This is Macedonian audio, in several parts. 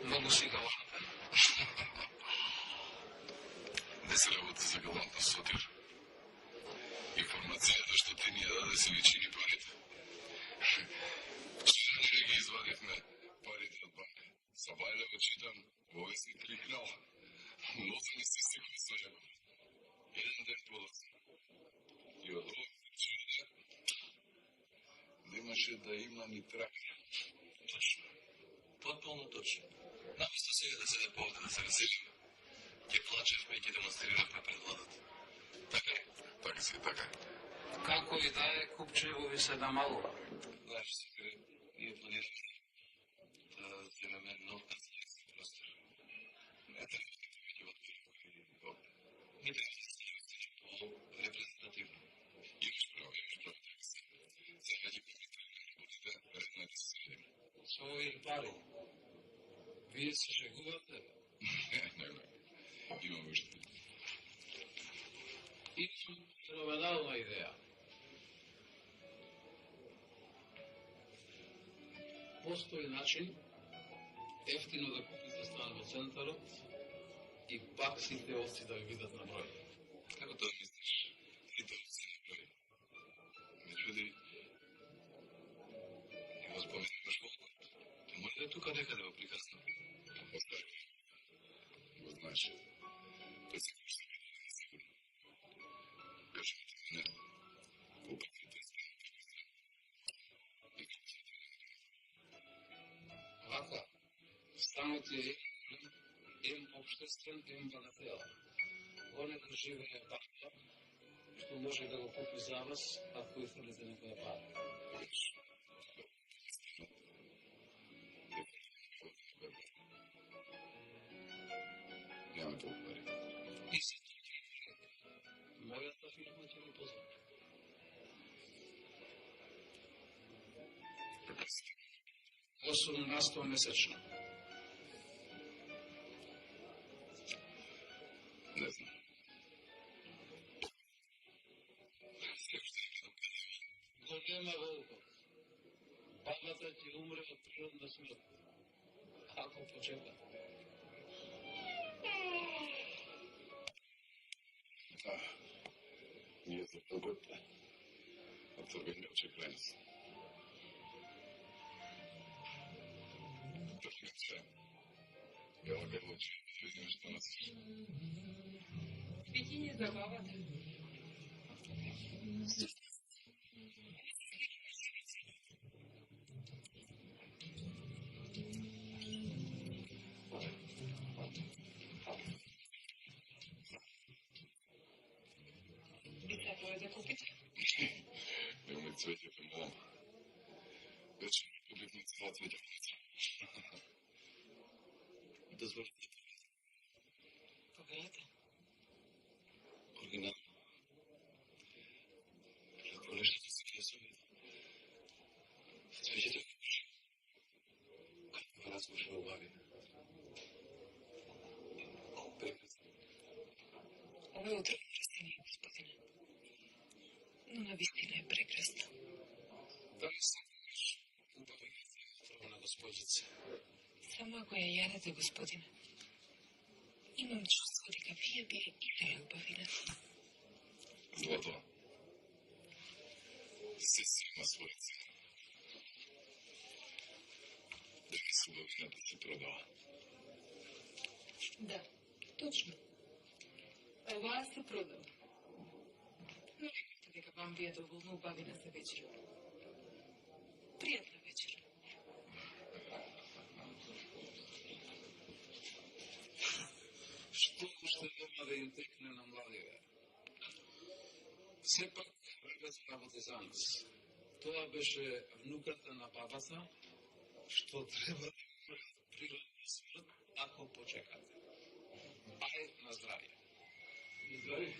Многу си галантен. Не се работи за галантност, Сотир. Информацијата што ти ни ја даде си ни чини парите. Вчера ние ги извадивме парите од банка. Са Вајлево читам, во весник кликнал. Носа ми се стиква со него. Еден ден полазно. И од овој вчера немаше да има ни трак. Точно. Потполно точно. Наместо сега да седе повде да се разселиме, ќе плачевме и ќе демонстрираме пред владата. Така е? Така си, така е. Како и да е, Купчево ви се намалува. Знаеш, Сотире, ние планираме да земеме нов канцеларски простор. Не треба да ќе во ние треба да се по-репрезентативно. Имаш право, така си. Сега ќе коментираме работите, редно е да се средиме. Со овие пари, вие се шегувате? Не. Имам уште. Имам феноменална идеја. Постои начин ефтино да купите стан во центарот и пак сите овци да ви видат на број. Како тоа мислиш? Сите овци на број. Ме чуди. И го споменуваш колку? Не може да е тука некаде во приказна. Остави. Го знаеш. Тој се кушта да не сигурно. Кажи ми ти не. Колпак се те стане приказна. И како се те Вака, станот е ем обштествен, ем багатела. Во него живее баба, што може да го купи за вас, ако изфрлите некоја пара. Нямаме толку пари. И се мојата фирма ќе ви познати. 8% месечно. Не знам. Голема волкот. Бабата ќе умре од природна смрт. Ако почека. за погодба. А тоа не очекувано. Првица. Бела гавочи, видим што носиш. Бикини за бабата. Имаме цвеќе по мома. Вече побивме цела цветјавница. Дозволите. Погледате. Оригинално. Ако нещо ти се кесува, цвеќето како разкошно обави. Прекрасно. Ова е утро крстение, господине. Но навистина е прекрасно. Дали сакаш убавината на госпожица? Само ако ја јадете, господине. Имам чувство дека вие би ја играли убавината. Злато. Се си има своја цена. Дека се убавината се продава. Да, точно. Оваа се продава. Но викате дека вам би ја доволно убавина за вечер. Пријатна вечер. Што уште нема да им текне на младиве? Сепак, ребец работи за нас. Тоа беше внуката на бабата, што треба да природна смрт, ако почекате. Ај, на здравје. На здравје.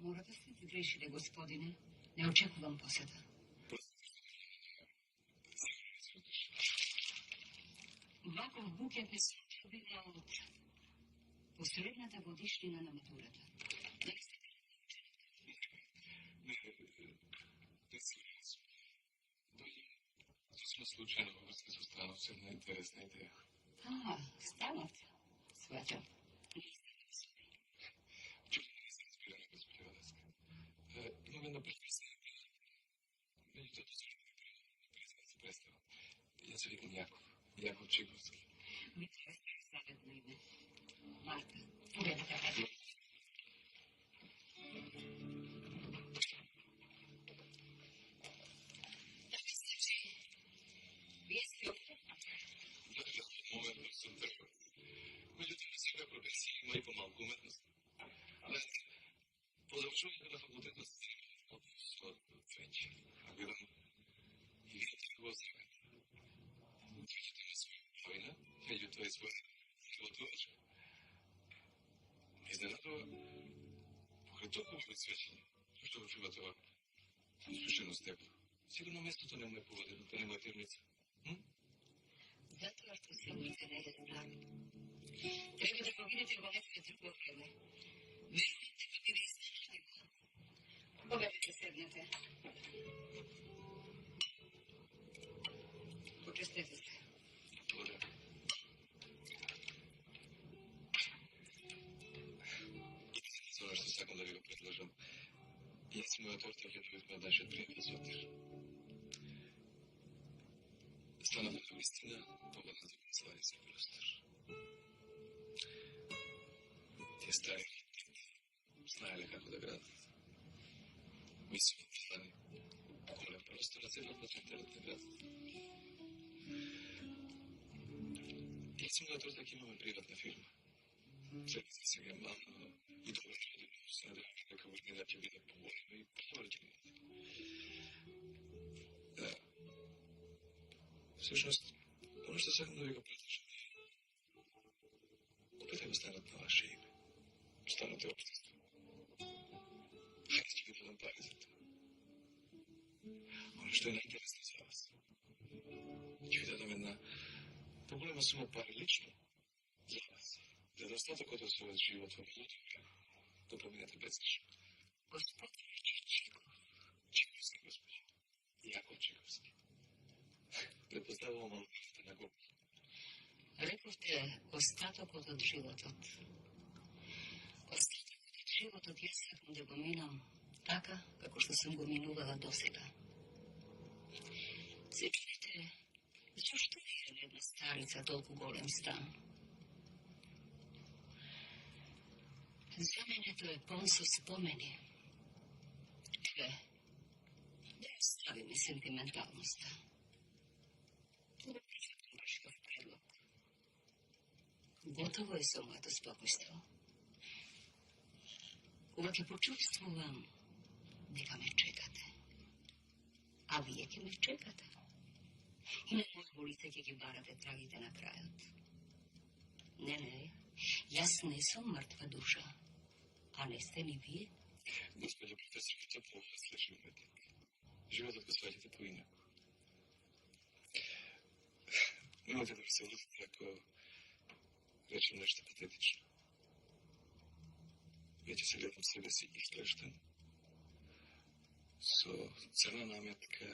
Мора да сте грешили, господине. Не очекувам посета. Ваков букет е собина од последната годишнина на матурата. Не се сме случайно во врска со станот, се една интересна идеја. Станот. Сваќам. Имам една предписана. Меѓутоа се представа. Јас се викам Јаков. Јаков Чиговски. Ми треба заветно име. Марта. Уредка. Вие сте Моментно сум трпав. Меѓутоа, сега професија има и помалку уметност. По завршувањето на факултетот се од цвеќе. А гледам и видите го оставен. Цвеќето има своја убавина, меѓутоа и своја животворчка. Изненадува, покрај толку убави цвеќе, што го чува тоа испушено стекло. Сигурно местото не му е поводено, да не му е темница. Затоа што се уценете народ. Треба да го видите во некој друго време. Верујте да биде изненадливо. Богатите седнете. Почестете се. Благодаря. И за оно што сакам да ви го предложам. Јас и мојот ортак ја дојдовме од нашиот пријател Сотир. Станавме на вистина погодна за канцеларијски простор. Тие стари знаеле како да градат. Високи плани, голем простор, а седнат на центарот на градот. Симулатор така имаме приватна фирма. Треба да сега малко и добро ќе се надевам дека година ќе биде поголема и поврќена. Да. Всушност, оно што сакам да ви го предложам, купете го станат на ваше име. Станат е општество. Хајде ќе ви дадам пари за тоа. Оно што е најинтересно за вас. Ќе ви дадам една поголема сума пари лично за вас. За достатокот од својот живот во минутите, да поминете без греш. Господин Чичиков. Чиковски, господи. Јаков Чиковски. Предпоставувам малките на го. Рековте остатокот од животот. Остатокот од животот јас сакам да го минам така, како што сум го минувала досега. Се чуете, зашто е една старица толку голем стан? За мене тоа е пон со спомени. Еве, да ја ставиме сентименталноста. Да прифатам вашиот предлог. Готово е со моето спокойство. Кога ќе почувствувам дека ме чекате, а вие ќе ме чекате, и на мојо лице ќе ги барате трагите на крајот. Не, јас не сум мртва душа, а не сте ни вие. Господи професор, тоа по-слежи уметник. Животот го сваќате поинаку. Немате да се лутите ако речем нешто патетично. Веќе се гледам себе си исклештен, со црна наметка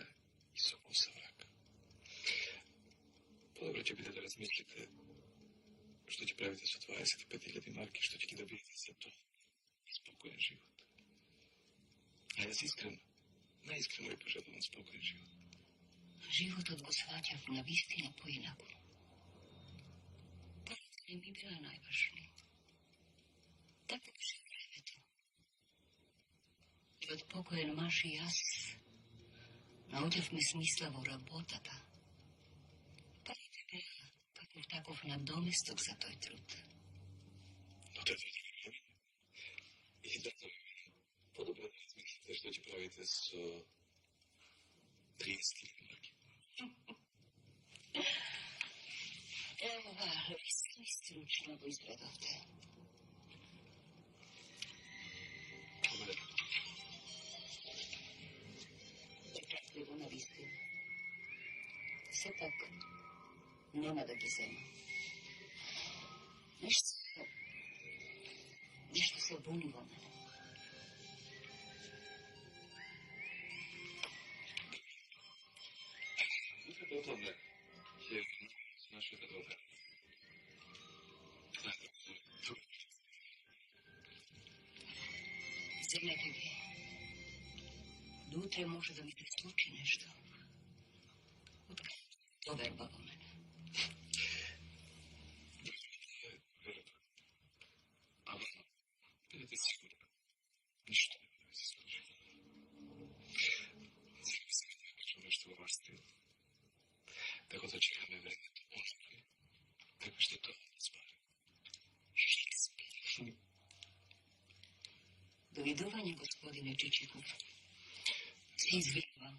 и со коса врак. Подобро ќе биде да размислите што ќе правите со 25.000 марки, што ќе ги добиете за тоа спокоен живот. Ајде да се искрено, најискрено ви пожелувам спокоен живот. Животот го сваќав на вистина поинаку. Парите не ми била најважни. Така беше времето. И од покоен маж и јас наоѓавме смисла во работата. Парите беа каков таков надоместок за тој труд. Но тоа е време. И да подобро да размислите што ќе правите со 30.000 марки. Ева, вистина стручно го изгледавте. Благодарам. Чекатливо на вистина. Сепак, нема да ги зема. Нешто се буни во мене. Утре отамне ќе нашата добра. Земете ги. До утре може да ми се случи нешто. Доверба во мене. Ама, бидете сигурни. Ништо не ви се случи. Сега се да кажам нешто во ваш стил. Така да чекаме времето оној, така што тоа не спари. Шекспир. Довидување, господине Чичиков. Се извинувам.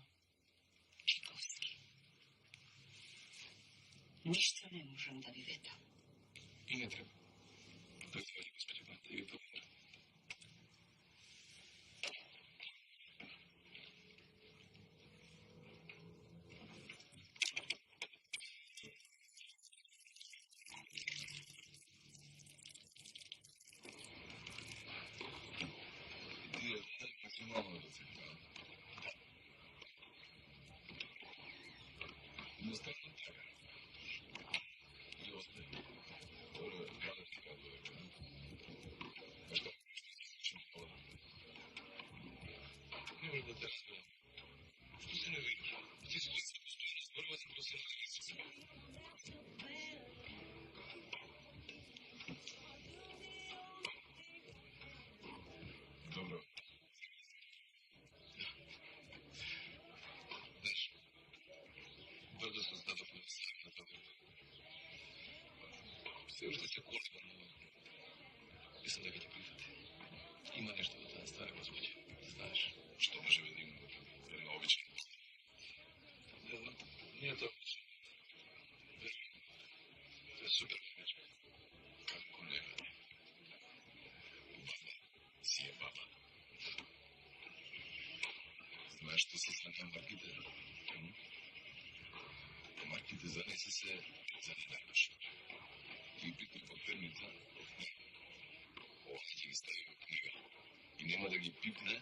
Чиковски. Ништо не можам да ви ветам. И не треба. Довидување, господи Банта, и ви благодарам. Максимално да се гледа. Не става така. И остане. Добре, гледа ти казва вече. А што? Ще ми това. Не може да те разберам. Што се не видиш? Ти си се постои разборува за професионални си себе. Добро. Знаеш, брзо се става по мислам дека ќе прифати. Има нешто во таа стара госпоѓа. Знаеш, што може да има една обична. Не знам, ние тоа е супер момичка. Како не бе? Баба, си е баба. Знаеш што се смета марките? Марките занесе се за не дадеш. Ти пикни под перница, ова ќе ги стави во книга. И нема да ги пипне,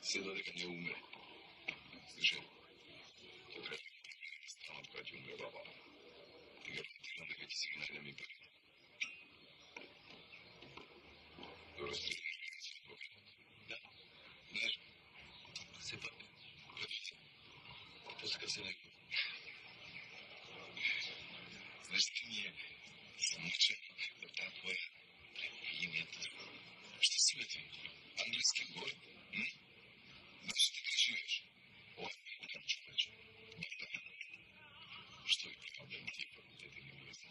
се додека не умре. Слушај, тоа треба да станат кога ќе умре баба. Ти гарантирам дека ќе си ги најдем и парите. Добро спредиш дека си бога. Да, знаеш, сепак, предвица, посека се некој. Знаеш, ти ми е самочено да таа твоја името. Што си ме ти? Англиски гор? Знаеш ти как живееш? Ова е како човече. Што ви прекалдам тие факултети на инглески?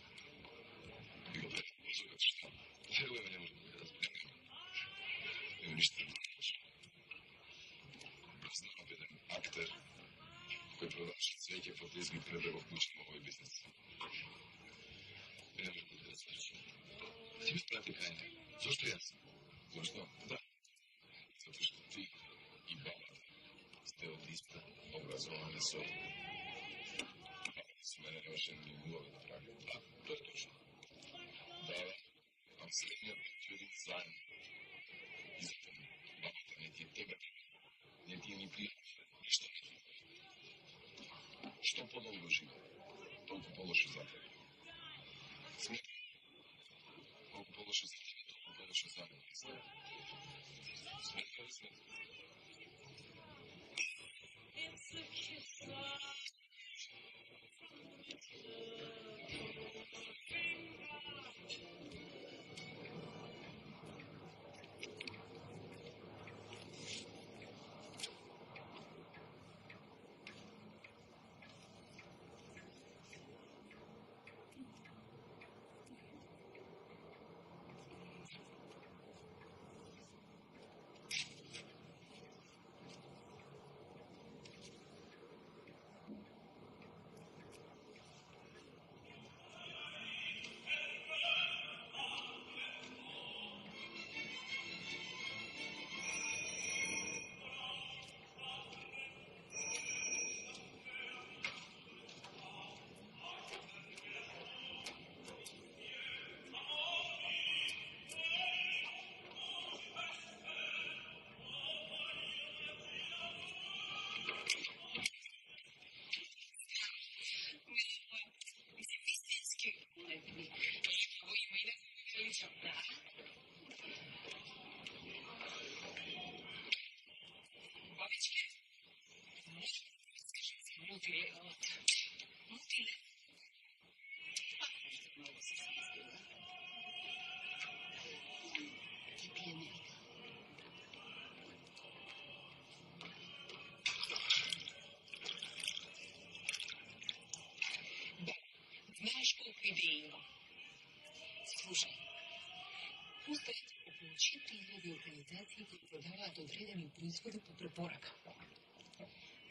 И го пред мозокот што? Веруе ме не може да го разберем. Нема ништо да го кажа. Знам еден актер кој продаваше цвеќе по тезми пред да го вклучим овој бизнес. Не може да го разберем. Ти ме прати кај не. Зошто јас? Зошто? Да. Зато што ти и баба сте од иста образована соба. Баба с мене немаше ни улога да прави. Да, тоа е точно. Баба, а средниот период заедно. И зато бабата не ти е тебе, не ти е ни пријател, ништо не ти. Што подолго живе, толку полошо за тебе. Смети, колку полошо за тебе, толку полошо за мене. Смети ли смети? Знаеш колку идеи имам? Слушај, постојат околу 4000 организации кои продаваат одредени производи по препорака.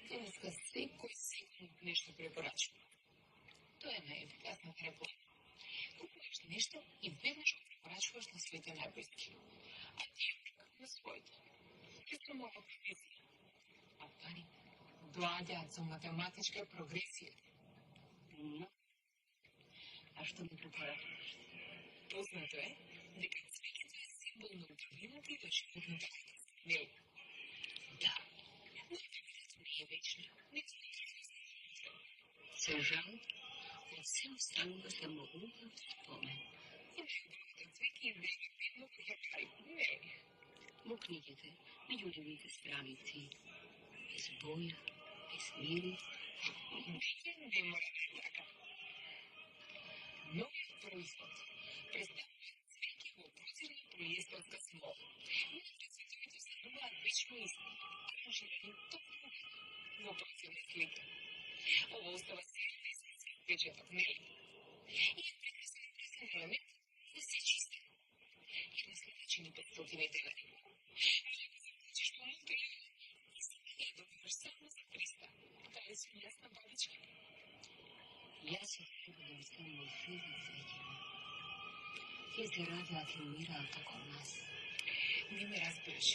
Денеска секој нешто препорачува. Тоа е најефикасната реклама. Купуваш нешто и веднаш го препорачуваш на своите најблиски. А ти на своите. Ке се мога прогресија. А пари доаѓаат со математичка прогресија. А што ми препорачуваш? Познато е дека цвеќето е символ на убавината и доживотната радост. Нели? Да. Но убавината не е вечна. Не Се жал, од се останува само убав спомен. Имајќи цвеќе и време бедно која пари. Не. Во книгите, меѓу нивните страници, без боја, без мили, Веќе не мора да е така. Новиот производ представува цвеќе во процирна полиестерска смола. Иначе цветовите остануваат вечно исти, аранжирани токму во процирна слика. Ова остава серијно искусен печаток, нели? И е предписан елемент да се чисти. Една слика чини 500 денари. Значиш помалку и добиваш само за 300. Дали сум јасна, бабички? Јас се прибудам само од филм свеќева. Тие се радоа филмираат како нас. Не ме разбираш.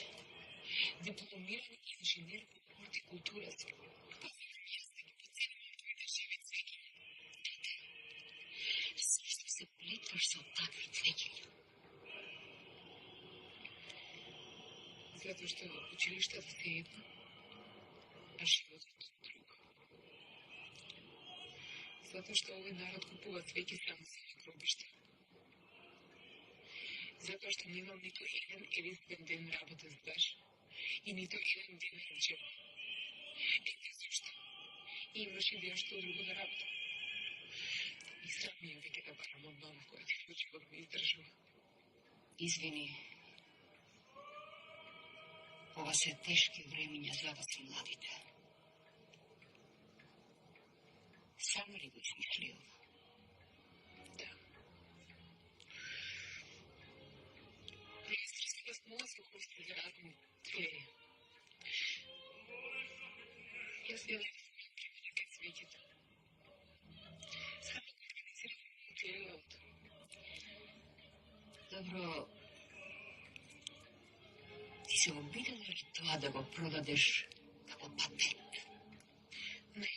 Дипломиран инженер по хортикултура си. Зашто се плетваш со такви цвеќиња? Затоа што училиштата се едно, а животот друго. Затоа што овој народ купува цвеќе само за гробишта. Затоа што немам ниту еден единствен ден работен стаж и ниту еден ден учеб. Ете зашто. И имаш идеја што друго да работам. И срам ми е веќе да барам од мама која целиот живот ме издржува. Извини. Ова се тешки времиња за вас и младите. Само ли го измисли ова? Да. Министерството снова се користи за разни твери. Јас ја не знам кај свеќите. Само организирам материјалот. Добро, ти се обидела ли тоа да го продадеш како патент? Не.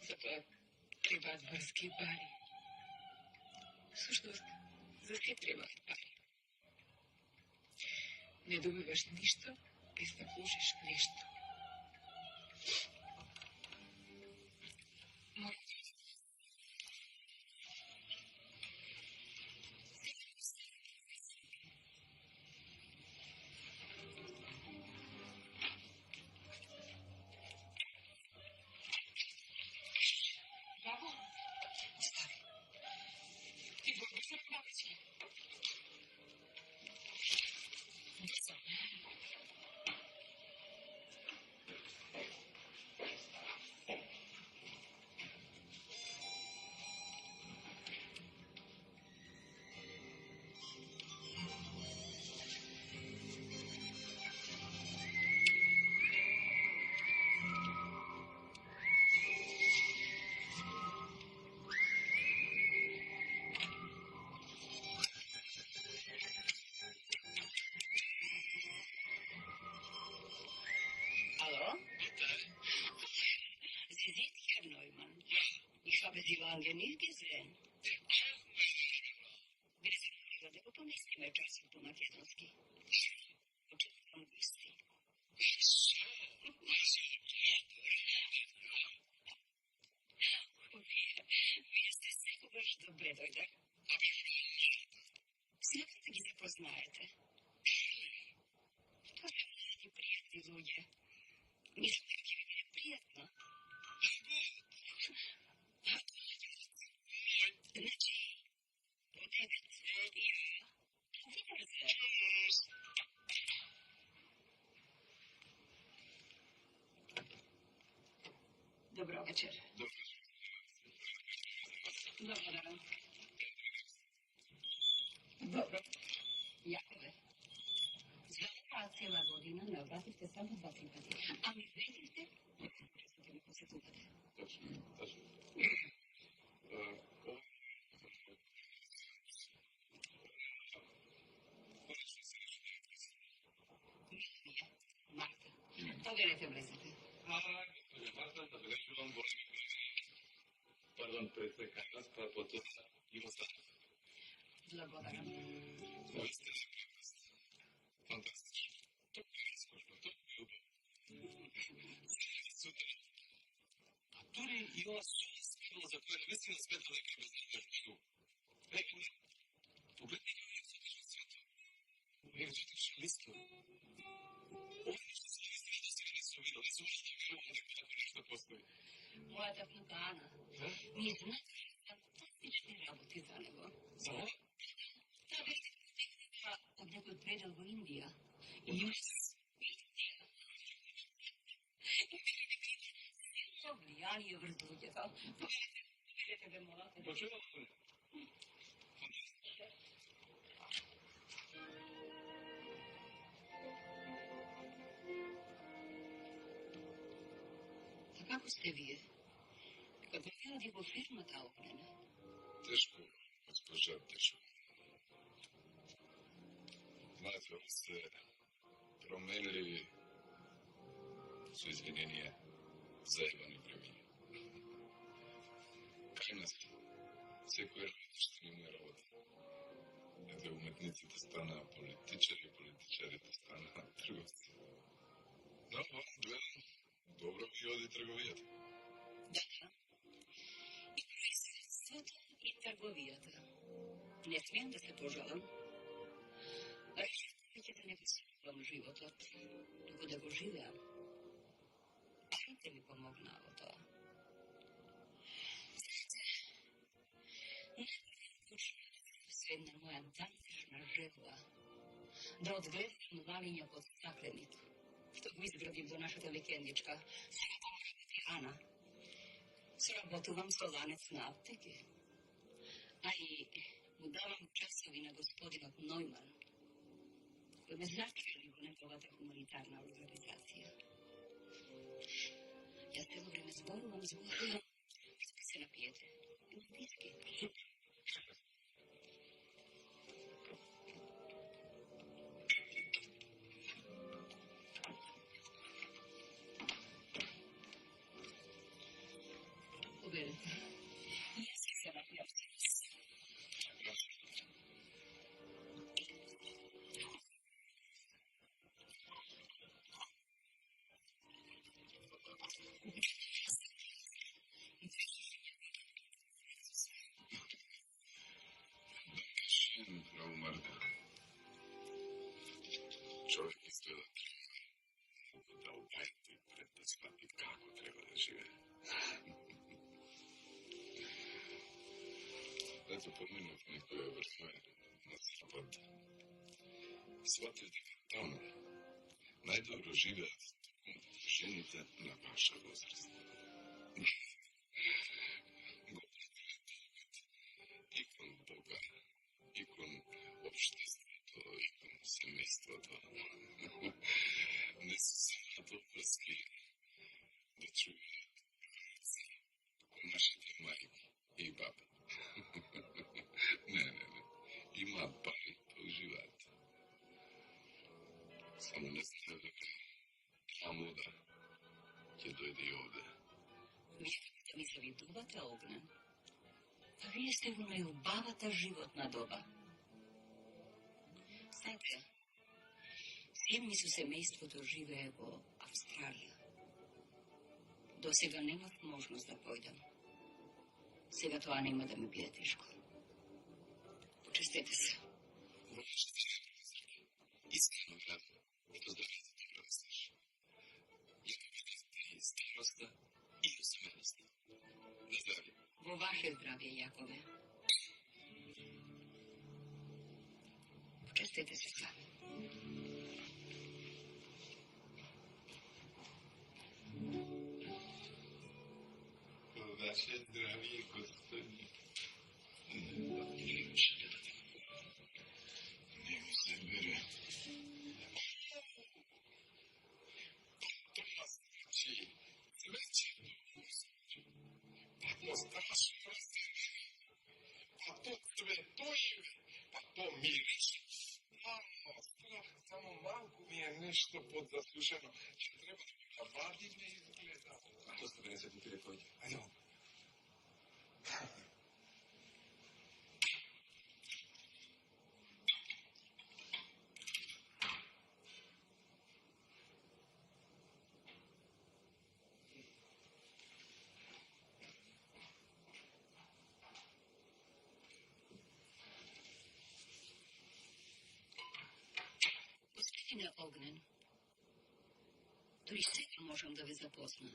Затоа требаат врски и пари. Всушност, за се требаат пари. Не добиваш ништо без да вложиш нешто. Бабо, стави. Ти го обичаш, бабички? Hallo? Sie sind Herr Neumann. Ich habe Sie lange nicht gesehen. Да го поместиме часот по македонски. Учителам англиски. Вие сте секогаш добре дојде. Сакате ги запознаете. Тоа се млади пријатни луѓе. Мислам дека ќе ви биде пријатно. Значи, одедете и ја. Увидете. Добро вечер. Благодарам. Добро. Јако е. За оваа цела година не обративте само 2 пати. Ами ветивте, што ќе ми посетувате. Точно, точно. Марта, повелете влезете. Госпожа Марта, забележувам големи пардон, пред кај нас, па потоа има статус. Благодарам. Вие сте фантастични. Толку е разкошно, толку е убаво. Сутре. А дури и ова сума скрила за која навистина смета дека е безнадежно. Нека не. Погледни ги екзотичен свет. Екзотичен листво. Ова нешто се навистина да сега не се видел. Не се може да верувам дека тако нешто постои. Мојата внука Ана ми знаи фантастични работи за него. За ова? Таа беше стекнала од некој предел во Индија. И јас со влијание врз луѓето. Повелете бе молате. Почувам се. Фантастично. како сте вие? Како ви оди во фирмата Огнен? Тешко, госпожа, тешко. Знаете, ови се променили со извинение заебани времени. Кај нас, секој работи што не му е работа. Ете, уметниците станаа политичари, политичарите станаа трговци. Но, гледам, добро ви оди трговијата. Да. И производството и трговијата. Не смеам да се пожалам. Решите да не го сумувам животот, туку да го живеам. Ајте ми помогна во тоа. Средна моја дантешна жела да одгледам лавиња под стакленица, што го изградив до нашата викендичка. Сега таму работи Ана. Сработувам со ланец на аптеки. А и му давам часови на господинот Нојман, кој ме зачели во неговата хуманитарна организација. Јас цело време зборувам, што се напиете. Виски. Убедете. Јас се напијам. Браво, Марта. Човек изгледа да обајте пред да свати како треба да живее. Ето, поминав некоја врхве на Запад. Сватив дека таму најдобро живеат жените на ваша возраст. И кон Бога, и кон општеството, и кон семејството. Не се самата опрски да чуваат кон нашите мајки и баби. Не. Имаат пари, па уживаат. Само не знаат дека таа мода ќе дојде и овде. Мислите да ми завидувате, Огнен? А вие сте во најубавата животна доба. Знаете, син ми со семејството живее во Австралија. До сега немав можност да појдам. Сега тоа нема да ми биде тешко. Почестете се. Искрено градно, што здравите добро да сташ. Ја победите и староста и усменоста. На здравје. Во ваше здравје, Јакове. Почестете се сами. Ваше здравје, Господи. Не ми се бере. Това значи цвеќе. Па то страшно растение. Па то цветоје. Па то мирише. Страх, само малку ми е нешто подзаслушено. Ќе треба да го вадиме и изгледа. Што сте не се купили којќе? Ајде. Господине Огнен, дори сега можам да ве запозна.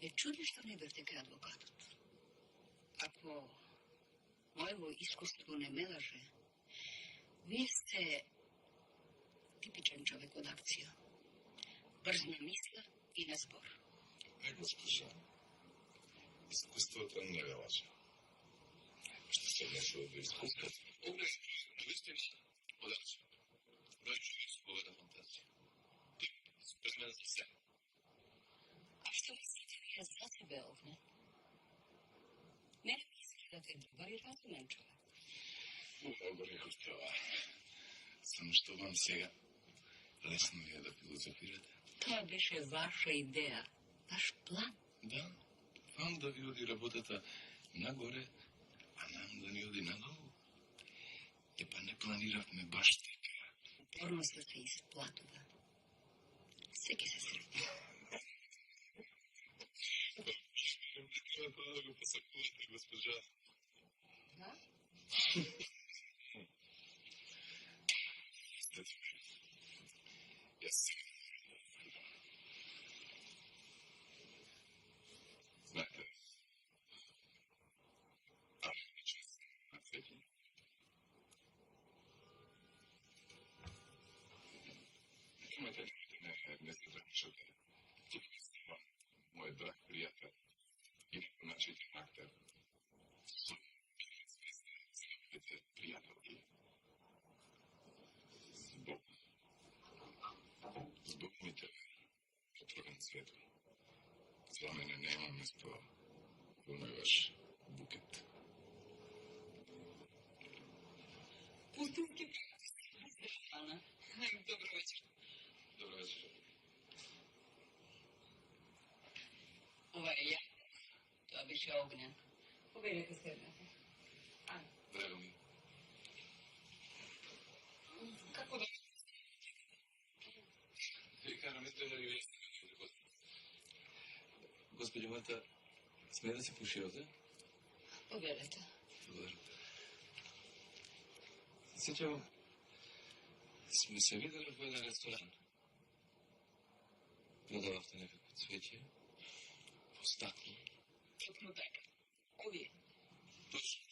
Ме чуди што не бевте кај адвокатот. Ако моево искуство не ме лаже, вие сте типичен човек од акција. Брз на мисла и на збор. Не, госпожа. Искуството не ве лаже. Што се однесува до искуството? Огнен, вижте ми, одаче. Број човек со богата фантазија. Ти, спремен за се. А што мислите вие тебе, Огне. Мене мисли да те добар и разумен човек. Много реков това. Само што вам сега лесно ми е да филозофирате. Тоа беше ваша идеја, ваш план. Да, вам да ви оди работата нагоре, а нам да ни оди надолу. Епа не планиравме баш така. Упорноста се исплатува. Секи се среди. Треба да го посакувате, госпожа. Да? Јас знаете, на свети имате не се замишате. Типа мој драг пријател и начитен актер. Звезде, пријателки. Због ми те отворен свет. За мене нема место во мој ваш букет. Пустинки. Ана, добро вечер. Добро вечер. Ова е ја. Тоа беше Огнен. Победете седнете. Ана. Драго ми. Како да... Ви карам да ви вести. Господи Марта, сме да се пуши овде? Победете. Благодарам. Сеќавам, сме се видели во еден ресторан. Продававте некако цвеќе, во стакло. Точно така. Овие. Точно.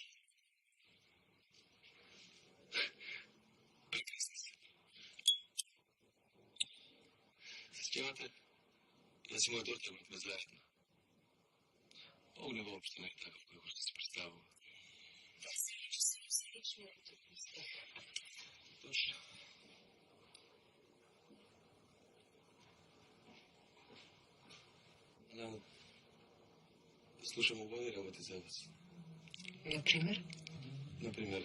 Прекрасно се. Сеќавате, да си мојот орте бевме заедно. Огне воопшто не е таков како што се представува. Да се чувствувам сречно од тоа. Точно. Да, слушам убави работи за вас. Например? Например,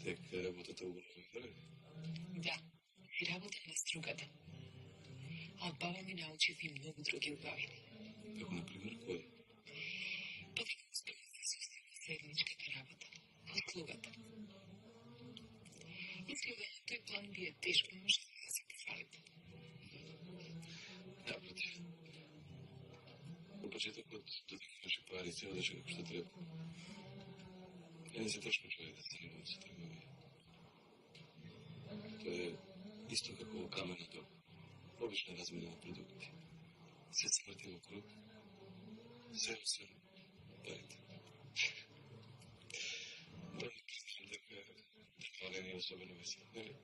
дека работата убави, нали? Да, и работа на стругата. А од баба ми научив и многу други убавини. Како, например, кој? Па дека успева да се остави заедничката работа, услугата. Изгледа на тој план ви е тешко, можете да се пофалите. Напротив. Во почетокот, додека имаше пари, се одеше како што треба. Не се тешко човек да се занимава со трговија. Тоа е исто како во каменото. Обична размена на продукти. Се смрти во круг. Се освен парите. Да не признам дека тоа не е особено весело, нели?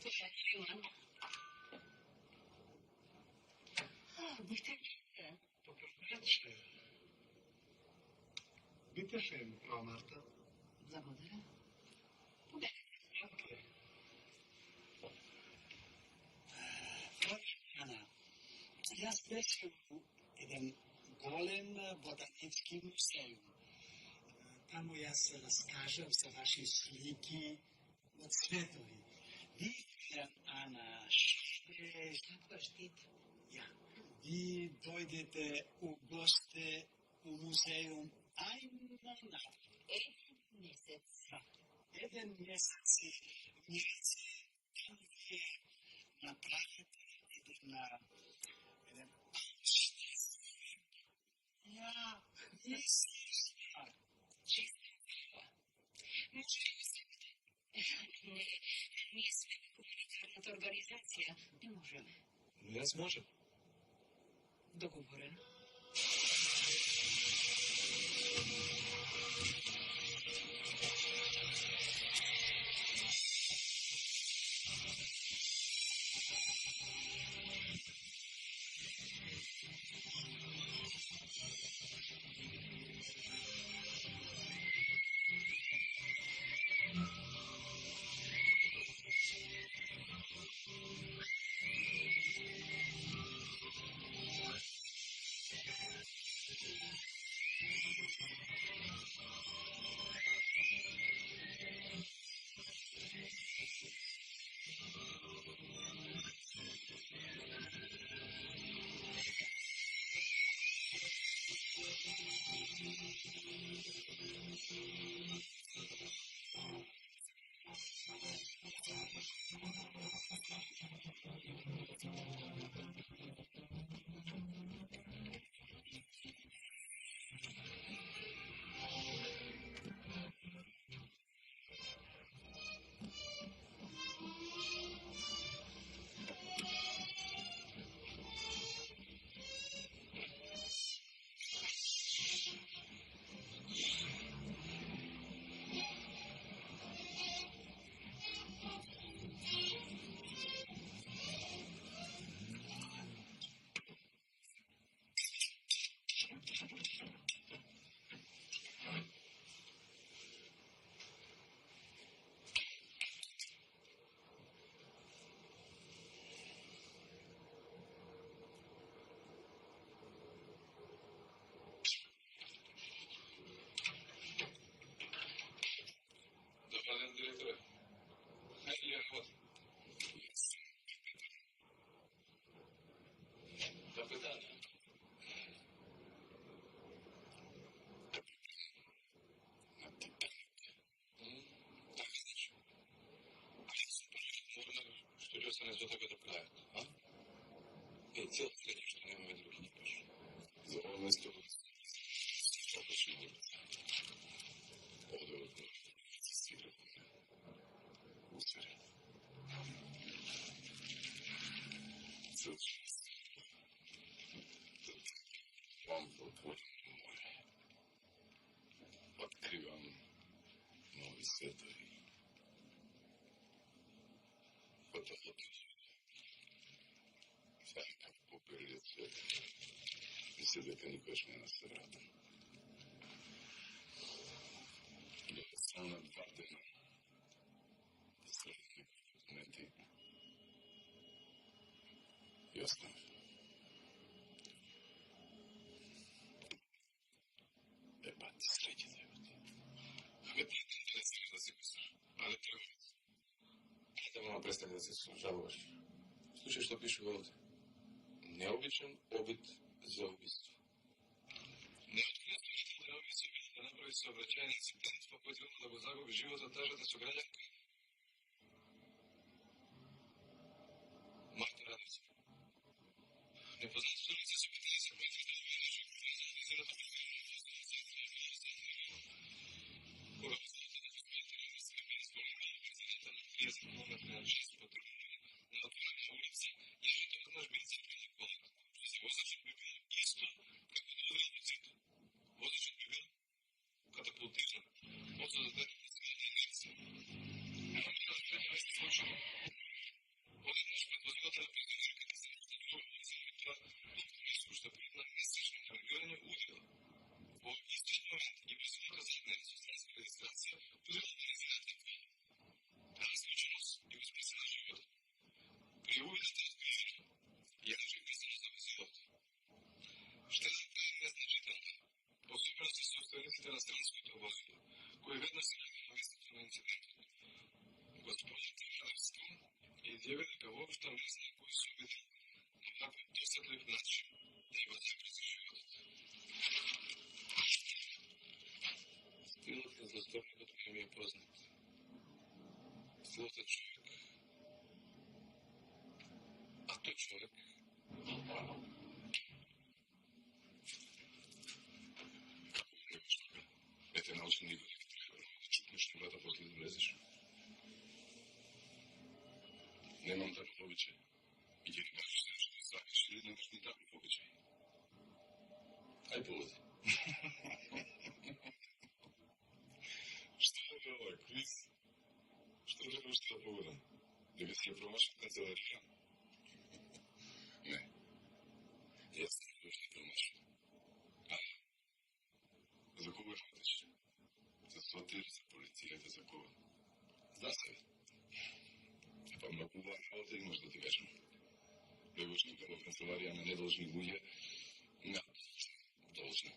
Тоа е Јован. Бихте ли? Добродече. Bitteschön, Frau Marta. Благодарам. Ана, јас беше во еден голем ботанички музеум. Таму јас се раскажав за ваши слики од светови. Викам, Ана, Каква штита? ја, ви дојдете у госте у музеум ајно на Еден месец. еден месец мирици таму вие направите еден ја, Чиста убава. Може ли да се биде? Не, ние сме хуманитарната организација. Не можеме. Но јас можам. Договорено. Капитане. На Титаник. Така значи. Морнар, што ќе остане за така до крајот, а? Цел следи што немаме други екипаж. За ово место опашно одговорно се свира усвери. Вам отворено море. Откривам нови светови. Фотофото. Всякакъв поперият свет. Мисля дека никош не се вратам. Дека само на 2 дена да срещам некои документи и останах. Ти среќа да јоти. Абе, ти не интересира да си писар. Але треба. Да мама престани да се жалуваш. Слушай што пише овде. Необичен обид за убиство. Неоткриен служител на обид се обид да направи сообраќајен инцидент по кој требало да го загуби животот тажата со граѓанка Марта Радица. Непознати лица се опитали се појти да убијат жртвата на кога познато да постојат терористи били спомнувани президента на 30 км на 6 патрулирање на отворена улица и еднаш били цепени колата, што се возачот би бил исто како да удрил во цето. Возачот би бил катапултиран од создадената силна инерција. Едно мило да не се случило. Одеднаш пред возилата на президентската се настапувала за това толку што пред на месечно реагирање удрила. Во истиот момент и возилата заднеја со странска регистрација удрила бензината кола. Таа случајност и го спасила животот. При увидите откривено, јадеше весено за возилото. Штетата е незначителна, особено за собствениците на странското возило, кои веднаш се јавиле на местото на инцидентот. Господин Тивановска изјави дека воопшто не знае кој се обидел на таков досадлив начин да ја запрези животот. Стилот на злосторникот ми е познат. Стилот е човек. А тој човек Не те научи никој дека треба да чукнеш нивата после да влезеш. Немам таков обичај. И ќе ти кажеш нешто да сакаш или немаш ни таков обичај. Ај поводи. Што е ова квиз? Што треба уште да погодам? Дека си ја промашил канцеларија? Не. Јас не уште промашил. За кого работиш? За сотир, за полицијата, за кого? За себе. Па многу убава работа имаш да ти кажам. Бегошника во канцеларија на недолжни луѓе, на должни.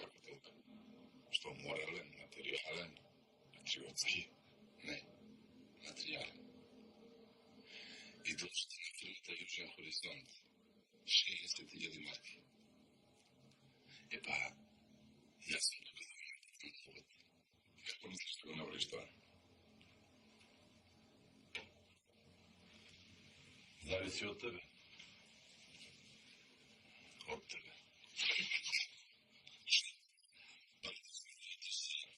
Како толка? Што морален, материјален, животски? Не. Материјален. И должни на фирмата Јужен Хоризонт. 60.000 марки. Епа, јас сум тука да ви повод. Како мислиш да го направиш тоа? Зависи од тебе. Од тебе.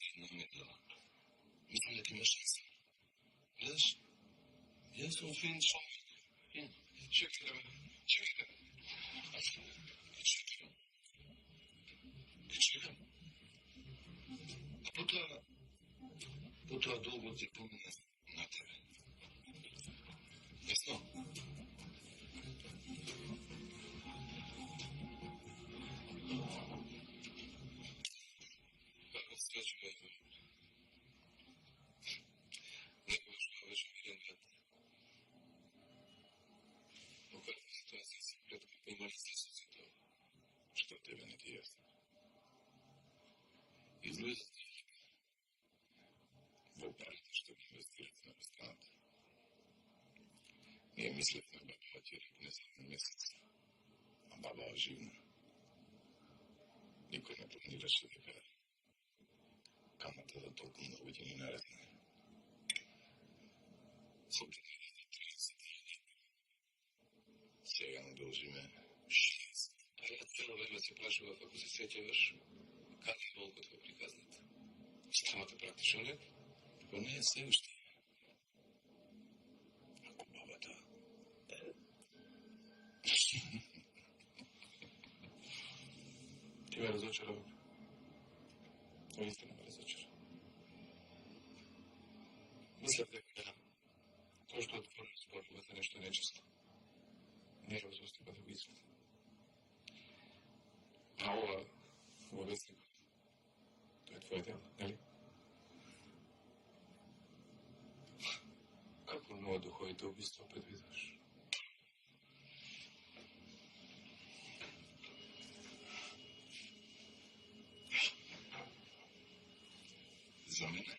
Една недела. Мислам дека имаш шанса. Гледаш? Јас сум фин човек. Фин. Чекајте ме. Чекајте. Чекам. А потоа долго ќе помине на тебе. Јасно? Како се живее? Некогаш тоа беше мирен вет. Но каква ситуација се предка има ли се со тоа? Што тебе не ти е јасно? Излезат во парите што ги инвестирате на страната. Ние мислевме бе платили не за месец, а баба живна. Никој не планираше дека камата за толку многу ќе ни нарасне. Собствено, 30 години. Сега не дължиме 6. А ја цело време се прашував, ако се сеќаваш, каде е волкот во приказната? Станата практично не? Па не е се уште. Ако бабата... Ти ме разочарав. Наистина ме разочарав. Мислев дека тоа што отворено спорува за нешто нечисто. Не е возостава да го изведе. А ова вестник, тоа е твое дело, нели? Како нова духовите убиства предвидаш? За мене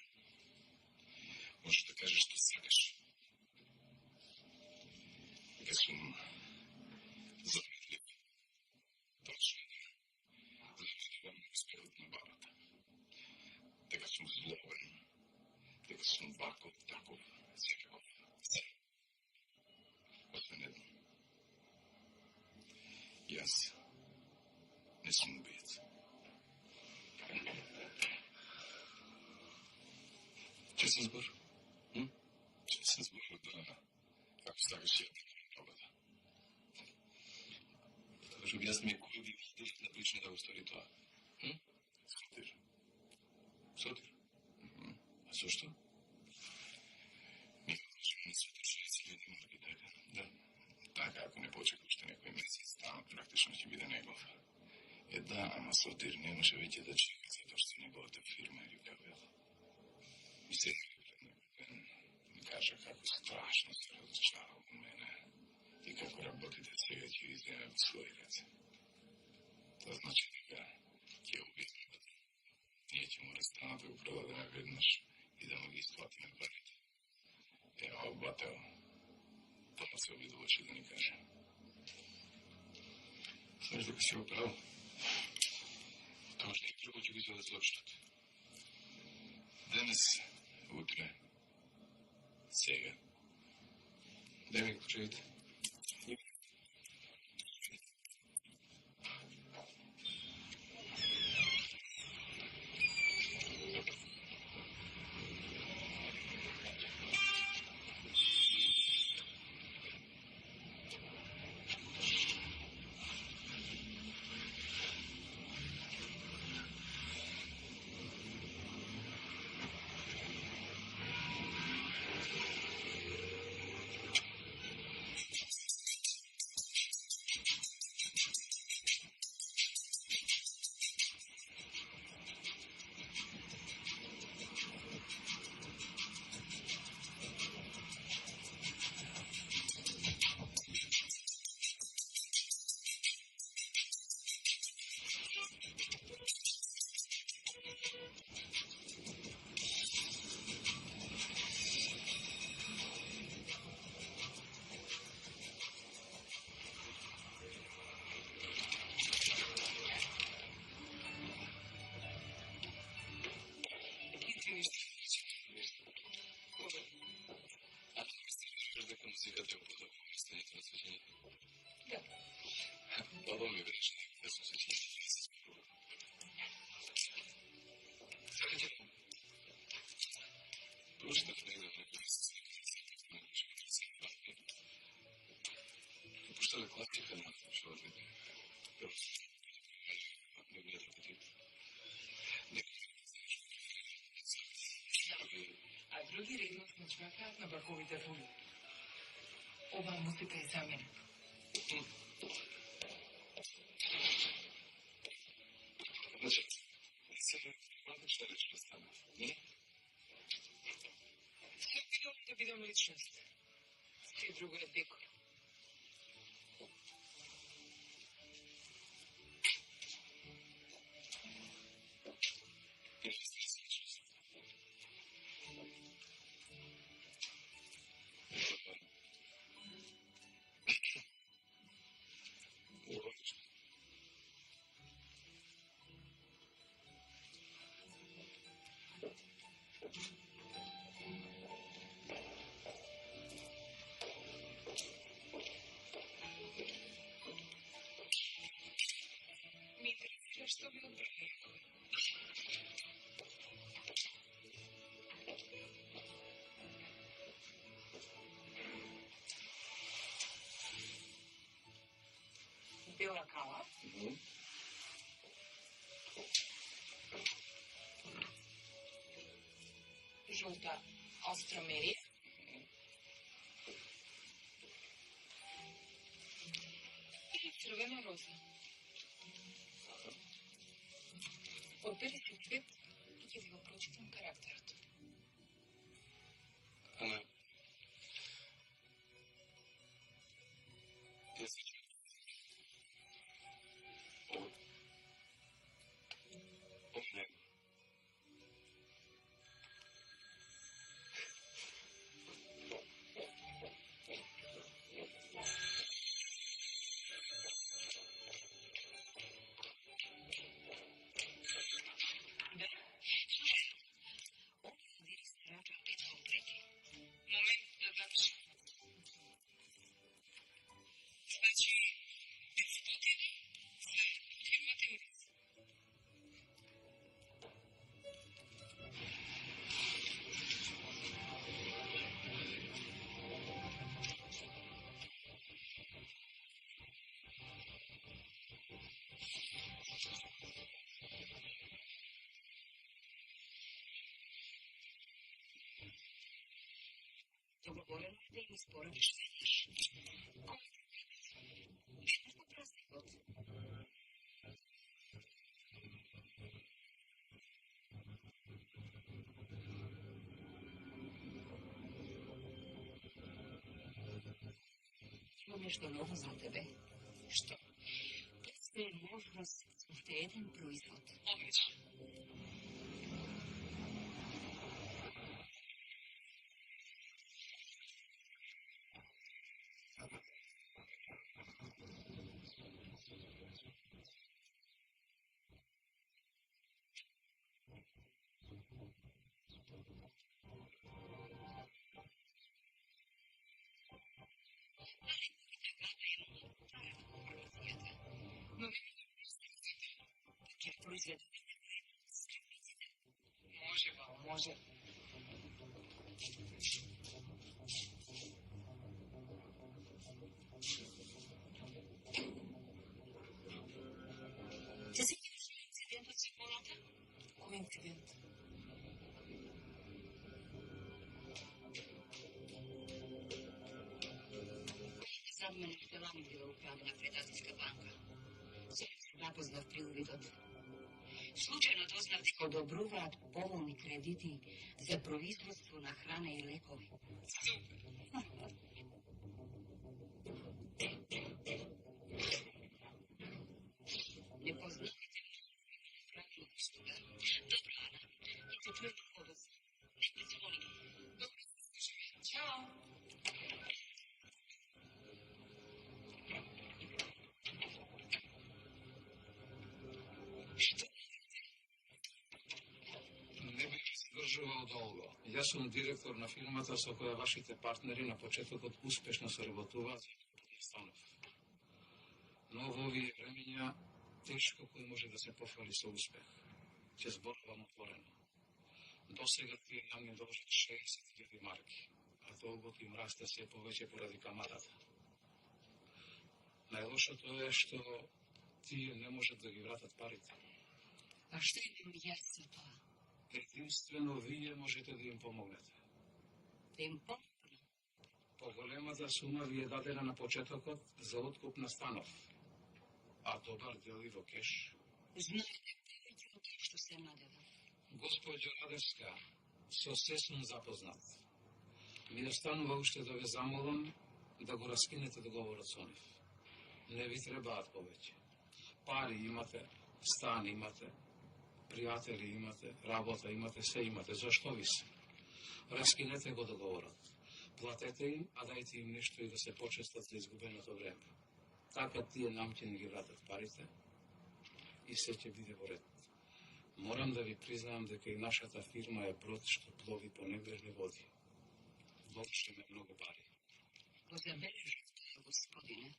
можеш да кажеш што сакаш. Дека сум заметлив, точно завидувам успехот на бабата. Дека сум злобен, дека сум ваков, таков, секаков. Освен едно. Јас не сум убиец. Честен збор? Честен збор, да. Ако сакаш ја да бабата. Кажу, објасни ми кој би на причина да го стори тоа. Сотир. Сотир? А зошто? Не сотир шејци ljudi морги така. Да. Така, ако не почека уште некој месец, станот практично ќе биде негов. Да, ама Сотир не може веќе да чека, затоа што неговата фирма е рикавела. И сега пред некој ден ми кажа како страшно се разочарал во мене и како работите сега ќе иземе во своји раце. Тоа значи дека ќе убиме бата. Ние ќе мора станот да го продадеме веднаш и да му ги исплатиме парите. Ева, бател, тоа се обидуваше да ни каже. Знаеш дека си го право. Тоа што и прво ќе го изведе злопштот. Денес, утре, сега. Дај ми ключевите. Дека музиката е подобна во станите на свеќањето. Да. Баба ми беше да се свеќањето. Сега ќе прочитав негде на некој пуштале класика на животните. Не гледате потите. А други редно смучкаат на баковите фули. Ова музика е за мене. Значи, сега малко што рече да стане. Не? Се опитувам да бидам личност. Ти друго е декор. Логично. Што ви одбрани? Бела кава. Жолта астромерија. И црвена роза. Одбери си цвет и ќе ви го прочитам карактерот. Ана, јас се не. Момент да запишем. Значи, 500 за фирмата ми. Договорено да им испорачиш веднаш. Веднаш на празникот. Имам нешто ново за тебе. Што? Постои можност за уште еден производ. Одлично. Но ќе произведете. Може, ба, може. Се сеќаваш на инцидентот со колата? Кој инцидент? Зад мене штеламите во украдена кредатиска банка. Се запознав при увидот. Случајно дознав дека одобруваат поволни кредити за производство на храна и лекови. Супер! Не познавате правилно услуга. Добро, Ана. И се чуете подоцна. Не ме звони. Добро се слушаме. Чао! Не бих издржувал долго. Јас сум директор на фирмата со која вашите партнери на почетокот успешно соработуваат за купување станов. Но во овие времења тешко кој може да се пофали со успех. Ќе зборувам отворено. Досега тие нам им должат 60.000 марки, а долгот им расте се повеќе поради каматата. Најлошото е што тие не можат да ги вратат парите. А што идем јас за тоа? Единствено вие можете да им помогнете. Да им помогнем? Поголемата сума ви е дадена на почетокот за откуп на станов, а добар дел и во кеш. Знаете повеќе од тоа што се надевам. Господјо Радевска, со се сум запознат. Ми останува уште да ве замолам да го раскинете договорот со нив. Не ви требаат повеќе. Пари имате, стан имате, пријатели имате, работа имате, се имате. Зошто ви се? Раскинете го договорот. Платете им, а дајте им нешто и да се почестат за изгубеното време. Така тие нам ќе не ги вратат парите и се ќе биде во ред. Морам да ви признаам дека и нашата фирма е брод што плови по небрежни води. Вложиме многу пари. Го забележав тоа, господине.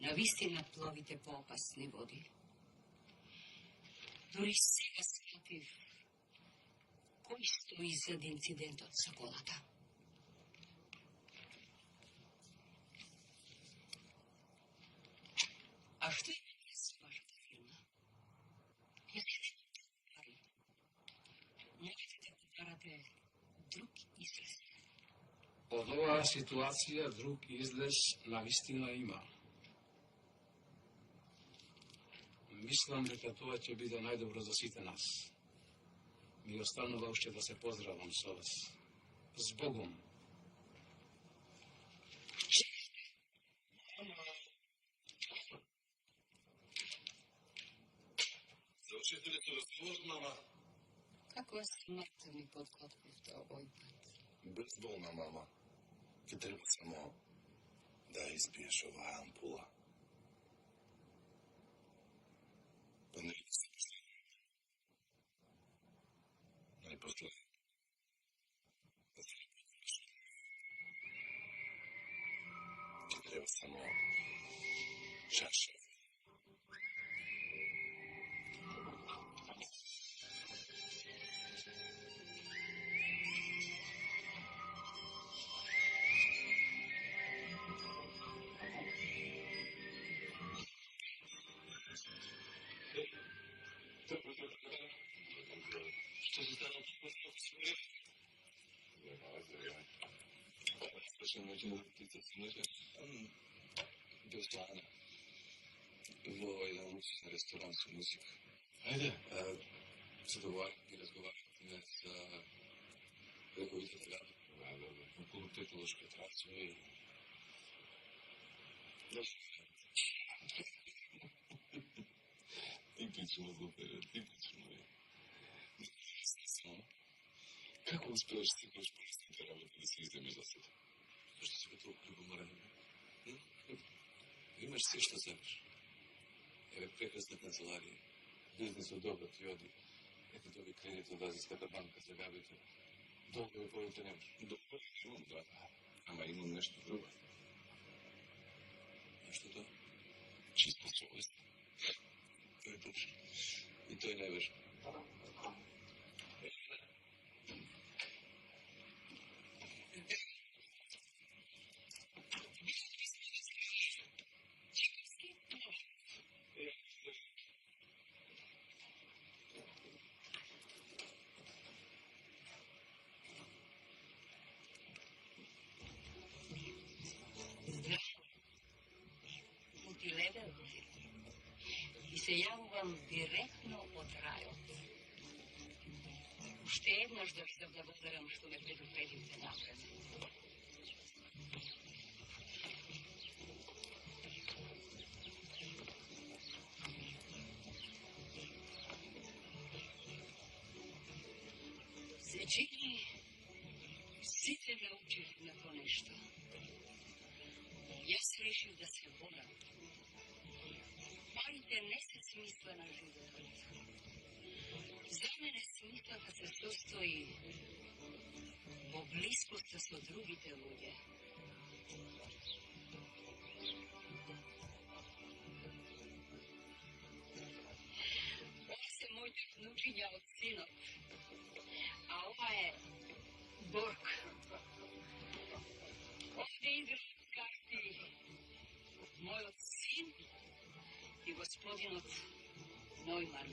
Навистина пловите по опасни води. Дори сега сфатив кој стои зад инцидентот со колата. А што е со вашата фирма? Ја не немам пари. Можете да го барате друг излез. Од оваа ситуација друг излез навистина има. Мислам дека тоа ќе биде најдобро за сите нас. Ми останува уште да се поздравам со вас. Збогом. Завршите ли разговор, мама? Како смртта ми подготвивте овој пат? Безболна, мама. Ке треба само да испиеш оваа ампула. Па не ли се последно? Најпосле. Ке треба само чаша. Што се стана по-посно в Сирија? Слушам, неќе да птица се нека. Бил слана. Во еден луксусен ресторан со музика. Ајде. Се договараме и разговараме за рекордите града. Околу технолошкиот развој. Типично глупе, типично е. Како успееш секојаш простите работи да се иземеш за себе? Зашто си бе толку љубоморен? Имаш се што земеш. Еве прекрасна канцеларија. Бизнисот добро ти оди. Ете доби кредит од Азиската банка за габите. Долгови повеќе немаш. Добро, имам, да. Ама имам нешто друго. А што тоа? Чиста совест. Тој е точно. И тој не беше. Мултилевел и се јавувам директно од рајот. Уште еднаш да ви заблагодарам што ме предупредивте напред. Се чини, сите научив на понешто. Јас решив да се борам. Парите не се смисла на животот. За мене смислата се состои во блискоста со другите луѓе. Ова се моите внучиња од синот, а ова е Борг. Овде играат карти мојот син и господинот Нојман,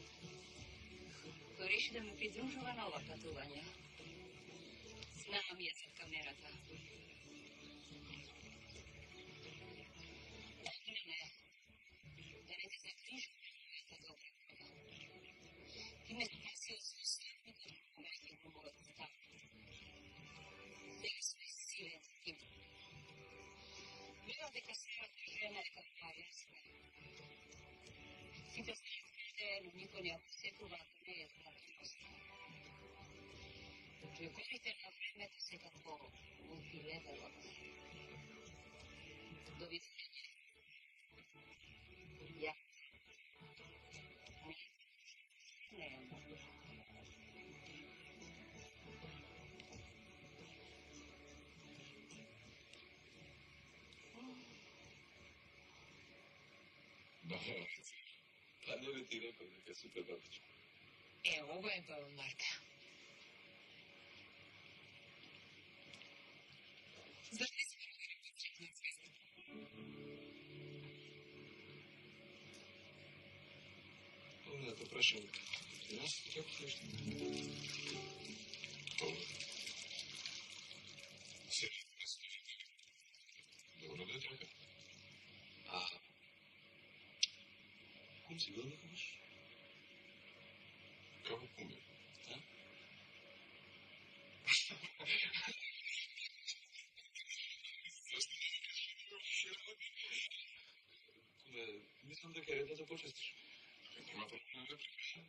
кој реши да му придружува на ова патување. Знам ја за камерата. Од мене, да не те загрижуваш за добра вода. Ти ме спасил со ostatните моменти во мојот став. Сега сме силен тим. Мила дека старата жена е каква јасна. Сите знаете, но никој не осетува ако не е платност. Пригодите на времето се како мултилевелот. Довидење. Ја. Не е мојно. Да, Па не бе ти рекол дека е супер батичко. Ова е баба Марта. Зар не сме родени под светна звезда? Мога да те прашам, и нас како слушаш? Се, добро да е така. Кум си бил некогаш? Како куме? Куме, мислам дека е ред да те почестиш. Нема проблем да прикажам.